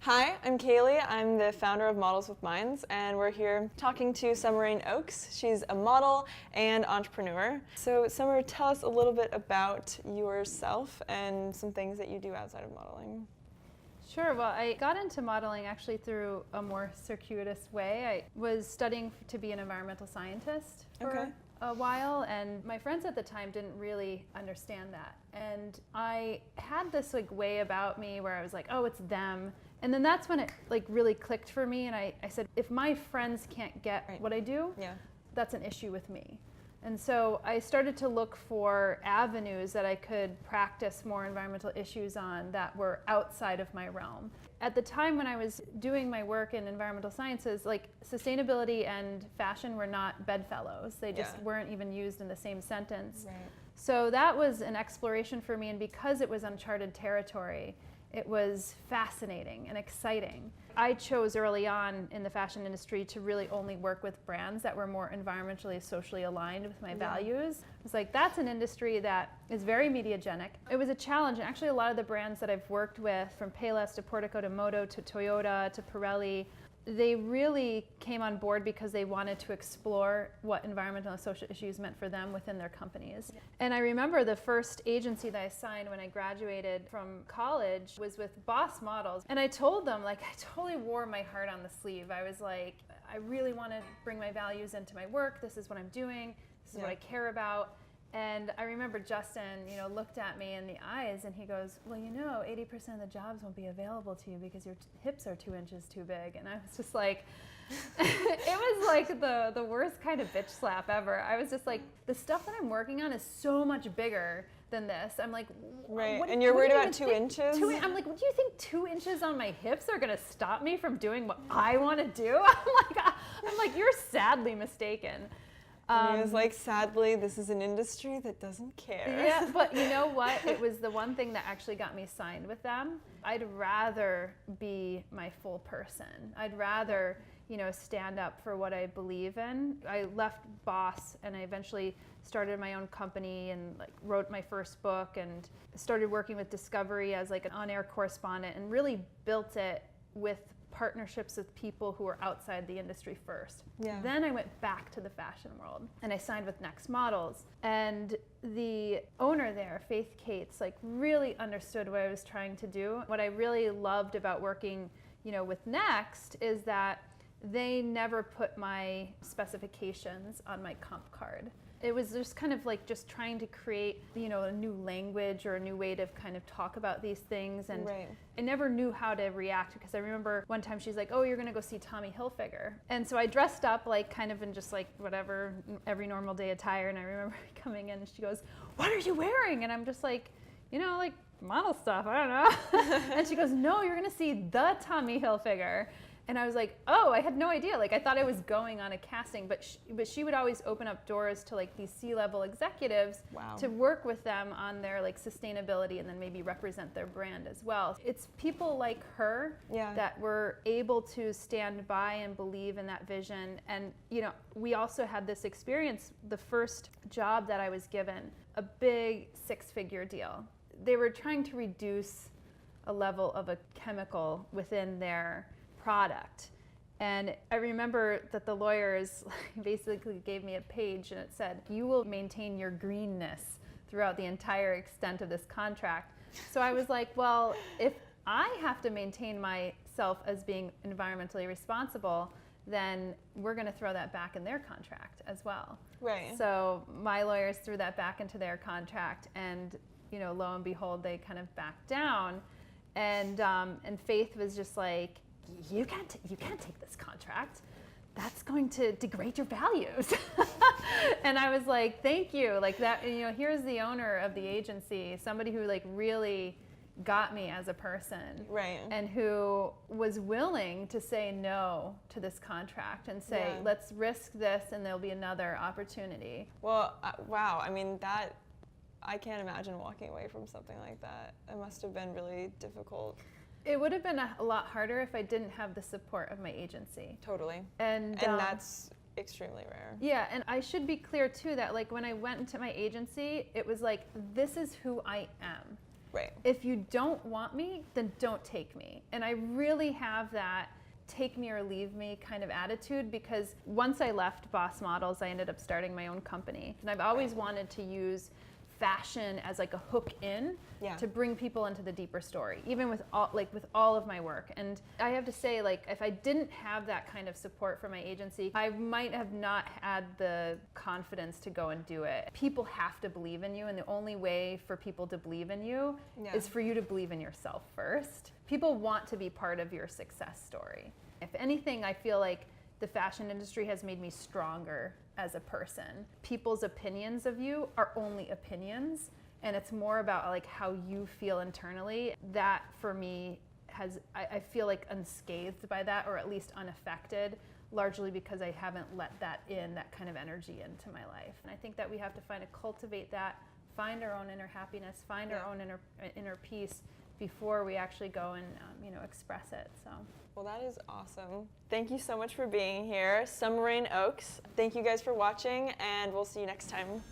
Hi, I'm Caleigh. I'm the founder of Models with Minds, and we're here talking to Rayne Oakes. She's a model and entrepreneur. So Summer, tell us a little bit about yourself and some things that you do outside of modeling. Sure. Well, I got into modeling actually through a more circuitous way. I was studying to be an environmental scientist for a while, and my friends at the time didn't really understand that. And I had this way about me where I was like, oh, it's them. And then that's when it really clicked for me, and I said, if my friends can't get what I do, that's an issue with me. And so I started to look for avenues that I could practice more environmental issues on that were outside of my realm. At the time when I was doing my work in environmental sciences, sustainability and fashion were not bedfellows. They just weren't even used in the same sentence. Right. So that was an exploration for me, and because it was uncharted territory, it was fascinating and exciting. I chose early on in the fashion industry to really only work with brands that were more environmentally, socially aligned with my values. I was like, that's an industry that is very mediagenic. It was a challenge, and actually a lot of the brands that I've worked with, from Payless to Portico to Modo to Toyota to Pirelli, they really came on board because they wanted to explore what environmental and social issues meant for them within their companies. Yeah. And I remember the first agency that I signed when I graduated from college was with Boss Models. And I told them, I totally wore my heart on the sleeve. I was like, I really want to bring my values into my work. This is what I'm doing. This is what I care about. And I remember Justin, looked at me in the eyes and he goes, well, 80% of the jobs won't be available to you because your hips are 2 inches too big. And I was just like, it was like the worst kind of bitch slap ever. I was just like, the stuff that I'm working on is so much bigger than this. I'm like, right. And you're worried about 2 inches? I'm like, do you think 2 inches on my hips are going to stop me from doing what I want to do? I'm like, you're sadly mistaken. And he was like, sadly, this is an industry that doesn't care. Yeah, but you know what? It was the one thing that actually got me signed with them. I'd rather be my full person. I'd rather, stand up for what I believe in. I left Boss and I eventually started my own company and wrote my first book and started working with Discovery as an on-air correspondent and really built it with partnerships with people who were outside the industry first. Yeah. Then I went back to the fashion world and I signed with Next Models. And the owner there, Faith Cates, really understood what I was trying to do. What I really loved about working, with Next is that they never put my specifications on my comp card. It was just kind of just trying to create, a new language or a new way to kind of talk about these things. And I never knew how to react because I remember one time she's like, oh, you're going to go see Tommy Hilfiger. And so I dressed up kind of in just whatever, every normal day attire. And I remember coming in and she goes, what are you wearing? And I'm just like, model stuff, I don't know. And she goes, no, you're going to see the Tommy Hilfiger. And I was like, oh, I had no idea. I thought I was going on a casting, but she would always open up doors to these C-level executives to work with them on their sustainability and then maybe represent their brand as well. It's people like her that were able to stand by and believe in that vision. And we also had this experience. The first job that I was given, a big 6-figure deal. They were trying to reduce a level of a chemical within their product. And I remember that the lawyers basically gave me a page and it said, you will maintain your greenness throughout the entire extent of this contract. So I was like, well, if I have to maintain myself as being environmentally responsible, then we're going to throw that back in their contract as well. Right. So my lawyers threw that back into their contract and, lo and behold, they kind of backed down. And Faith was just like, you can't take this contract. That's going to degrade your values. And I was like, thank you. That, here's the owner of the agency, somebody who really got me as a person. Right. And who was willing to say no to this contract and say, let's risk this and there'll be another opportunity. Well, wow. I mean, I can't imagine walking away from something like that. It must have been really difficult. It would have been a lot harder if I didn't have the support of my agency. Totally. And that's extremely rare. Yeah, and I should be clear too that when I went into my agency, it was this is who I am. Right. If you don't want me, then don't take me. And I really have that take me or leave me kind of attitude, because once I left Boss Models, I ended up starting my own company. And I've always wanted to use fashion as like a hook in to bring people into the deeper story, even with all of my work. And I have to say, like, if I didn't have that kind of support from my agency, I might have not had the confidence to go and do it. People have to believe in you, and the only way for people to believe in you is for you to believe in yourself first. People want to be part of your success story. If anything, I feel like the fashion industry has made me stronger as a person. People's opinions of you are only opinions, and it's more about like how you feel internally. That for me I feel like unscathed by that, or at least unaffected, largely because I haven't let that kind of energy into my life. And I think that we have to cultivate that, find our own inner happiness, find our own inner peace before we actually go and express it. So. Well, that is awesome. Thank you so much for being here. Rayne Oaks. Thank you guys for watching, and we'll see you next time.